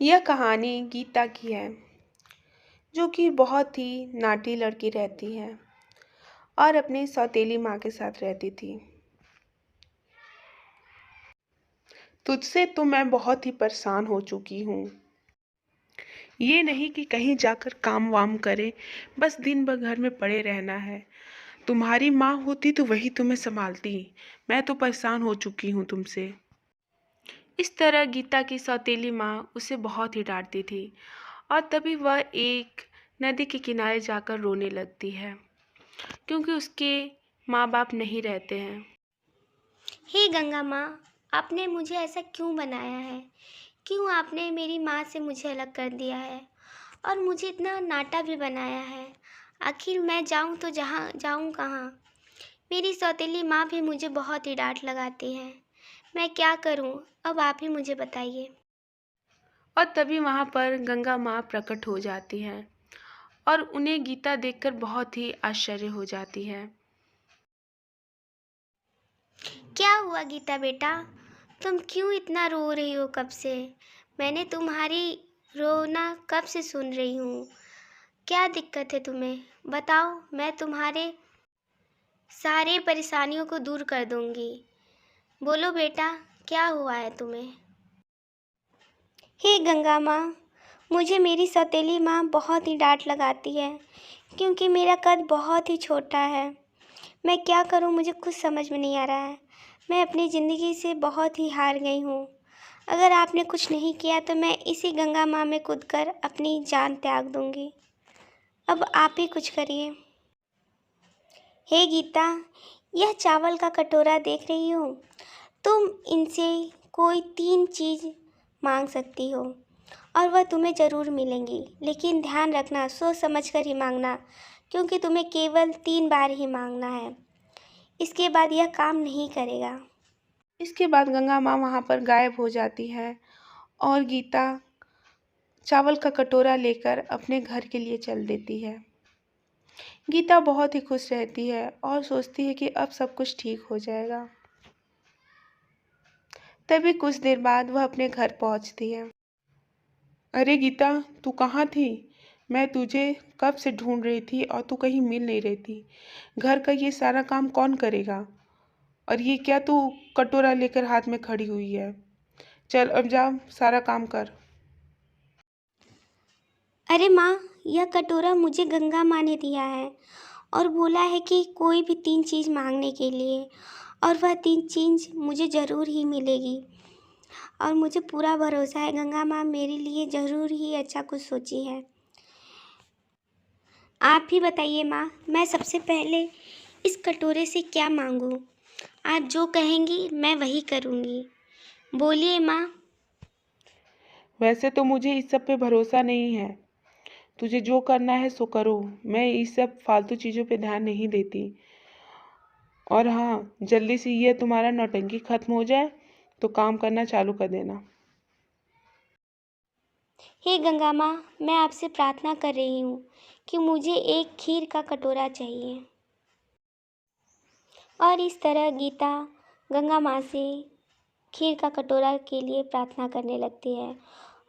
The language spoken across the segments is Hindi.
यह कहानी गीता की है, जो कि बहुत ही नाटी लड़की रहती है और अपनी सौतेली माँ के साथ रहती थी। तुझसे तो मैं बहुत ही परेशान हो चुकी हूँ। ये नहीं कि कहीं जाकर काम वाम करे, बस दिन भर घर में पड़े रहना है। तुम्हारी माँ होती तो वही तुम्हें संभालती। मैं तो परेशान हो चुकी हूँ तुमसे। इस तरह गीता की सौतेली माँ उसे बहुत ही डांटती थी और तभी वह एक नदी के किनारे जाकर रोने लगती है, क्योंकि उसके माँ बाप नहीं रहते हैं। हे गंगा माँ, आपने मुझे ऐसा क्यों बनाया है? क्यों आपने मेरी माँ से मुझे अलग कर दिया है और मुझे इतना नाटा भी बनाया है? आखिर मैं जाऊँ तो जहाँ जाऊँ कहाँ? मेरी सौतेली माँ भी मुझे बहुत ही डांट लगाती है। मैं क्या करूँ? अब आप ही मुझे बताइए। और तभी वहाँ पर गंगा माँ प्रकट हो जाती हैं और उन्हें गीता देखकर बहुत ही आश्चर्य हो जाती है। क्या हुआ गीता बेटा? तुम क्यों इतना रो रही हो कब से? मैंने तुम्हारी रोना कब से सुन रही हूँ। क्या दिक्कत है तुम्हें? बताओ, मैं तुम्हारे सारे परेशानियों को दूर कर दूंगी। बोलो बेटा, क्या हुआ है तुम्हें? हे गंगा माँ, मुझे मेरी सौतेली माँ बहुत ही डांट लगाती है, क्योंकि मेरा कद बहुत ही छोटा है। मैं क्या करूँ, मुझे कुछ समझ में नहीं आ रहा है। मैं अपनी ज़िंदगी से बहुत ही हार गई हूँ। अगर आपने कुछ नहीं किया तो मैं इसी गंगा माँ में कूदकर अपनी जान त्याग दूंगी। अब आप ही कुछ करिए। हे गीता, यह चावल का कटोरा देख रही हो? तुम इनसे कोई 3 चीज़ मांग सकती हो और वह तुम्हें ज़रूर मिलेंगी, लेकिन ध्यान रखना, सोच समझ कर ही मांगना, क्योंकि तुम्हें केवल 3 बार ही मांगना है। इसके बाद यह काम नहीं करेगा। इसके बाद गंगा माँ वहाँ पर गायब हो जाती है और गीता चावल का कटोरा लेकर अपने घर के लिए चल देती है। गीता बहुत ही खुश रहती है और सोचती है कि अब सब कुछ ठीक हो जाएगा। तभी कुछ देर बाद वह अपने घर पहुंचती है। अरे गीता, तू कहाँ थी? मैं तुझे कब से ढूंढ रही थी और तू कहीं मिल नहीं रही थी। घर का ये सारा काम कौन करेगा? और ये क्या तू कटोरा लेकर हाथ में खड़ी हुई है? चल अब जा, सारा काम कर। अरे माँ, यह कटोरा मुझे गंगा माँ ने दिया है और बोला है कि कोई भी 3 चीज़ मांगने के लिए, और वह 3 चीज़ मुझे ज़रूर ही मिलेगी। और मुझे पूरा भरोसा है गंगा माँ मेरे लिए ज़रूर ही अच्छा कुछ सोची है। आप ही बताइए माँ, मैं सबसे पहले इस कटोरे से क्या मांगूँ? आप जो कहेंगी मैं वही करूँगी। बोलिए माँ। वैसे तो मुझे इस सब पे भरोसा नहीं है। तुझे जो करना है सो करो। मैं इस सब फालतू चीज़ों पे ध्यान नहीं देती। और हाँ, जल्दी से ये तुम्हारा नौटंकी खत्म हो जाए तो काम करना चालू कर देना। हे गंगा माँ, मैं आपसे प्रार्थना कर रही हूँ कि मुझे एक खीर का कटोरा चाहिए। और इस तरह गीता गंगा माँ से खीर का कटोरा के लिए प्रार्थना करने लगती है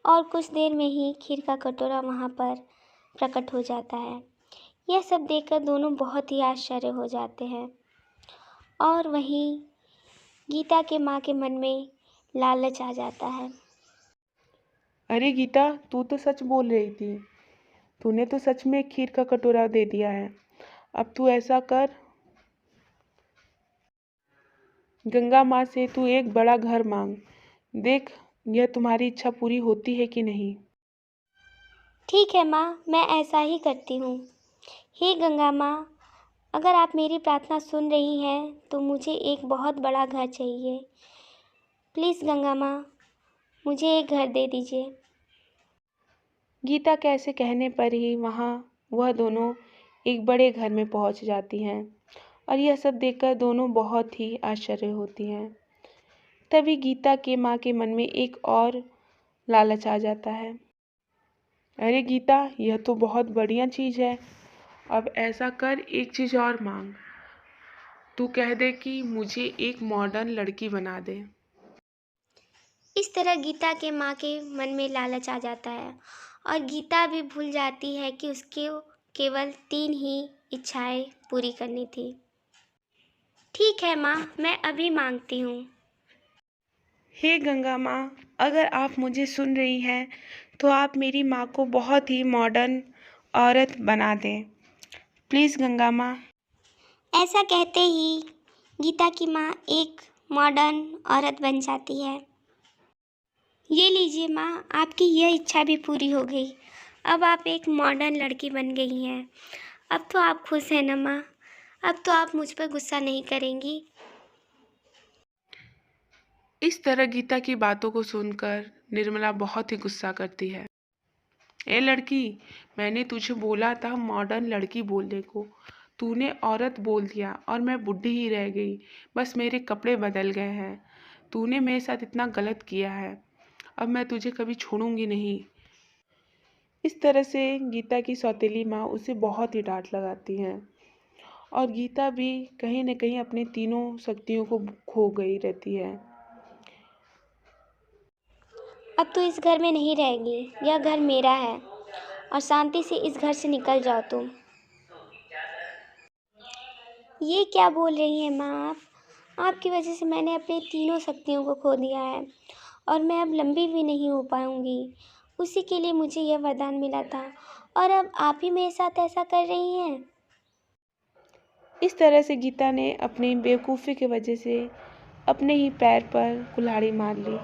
और कुछ देर में ही खीर का कटोरा वहाँ पर प्रकट हो जाता है। यह सब देखकर दोनों बहुत ही आश्चर्य हो जाते हैं और वहीं गीता के माँ के मन में लालच आ जाता है। अरे गीता, तू तो सच बोल रही थी। तूने तो सच में खीर का कटोरा दे दिया है। अब तू ऐसा कर, गंगा माँ से तू एक बड़ा घर मांग। देख, यह तुम्हारी इच्छा पूरी होती है कि नहीं। ठीक है माँ, मैं ऐसा ही करती हूँ। हे गंगा माँ, अगर आप मेरी प्रार्थना सुन रही हैं तो मुझे एक बहुत बड़ा घर चाहिए। प्लीज़ गंगा माँ, मुझे एक घर दे दीजिए। गीता के ऐसे कहने पर ही वहाँ वह दोनों एक बड़े घर में पहुँच जाती हैं और यह सब देखकर दोनों बहुत ही आश्चर्य होती हैं। तभी गीता के माँ के मन में एक और लालच आ जाता है। अरे गीता, यह तो बहुत बढ़िया चीज़ है। अब ऐसा कर, एक चीज़ और मांग। तू कह दे कि मुझे एक मॉडर्न लड़की बना दे। इस तरह गीता के माँ के मन में लालच आ जाता है और गीता भी भूल जाती है कि उसके केवल 3 ही इच्छाएं पूरी करनी थी। ठीक है माँ, मैं अभी मांगती हूँ। हे गंगा माँ, अगर आप मुझे सुन रही हैं तो आप मेरी माँ को बहुत ही मॉडर्न औरत बना दें। प्लीज़ गंगा माँ। ऐसा कहते ही गीता की माँ एक मॉडर्न औरत बन जाती है। ये लीजिए माँ, आपकी यह इच्छा भी पूरी हो गई। अब आप एक मॉडर्न लड़की बन गई हैं। अब तो आप खुश हैं ना माँ? अब तो आप मुझ पर गुस्सा नहीं करेंगी? इस तरह गीता की बातों को सुनकर निर्मला बहुत ही गुस्सा करती है। ए लड़की, मैंने तुझे बोला था मॉडर्न लड़की बोलने को, तूने औरत बोल दिया और मैं बुढ़ी ही रह गई। बस मेरे कपड़े बदल गए हैं। तूने मेरे साथ इतना गलत किया है, अब मैं तुझे कभी छोड़ूंगी नहीं। इस तरह से गीता की सौतेली माँ उसे बहुत ही डांट लगाती हैं और गीता भी कहीं न कहीं अपने तीनों शक्तियों को खो गई रहती है। अब तो इस घर में नहीं रहेगी, यह घर मेरा है और शांति से इस घर से निकल जाओ तुम। ये क्या बोल रही हैं माँ आप? आपकी वजह से मैंने अपनी तीनों शक्तियों को खो दिया है और मैं अब लंबी भी नहीं हो पाऊँगी। उसी के लिए मुझे यह वरदान मिला था और अब आप ही मेरे साथ ऐसा कर रही हैं। इस तरह से गीता ने अपनी बेवकूफ़ी की वजह से अपने ही पैर पर कुल्हाड़ी मार ली।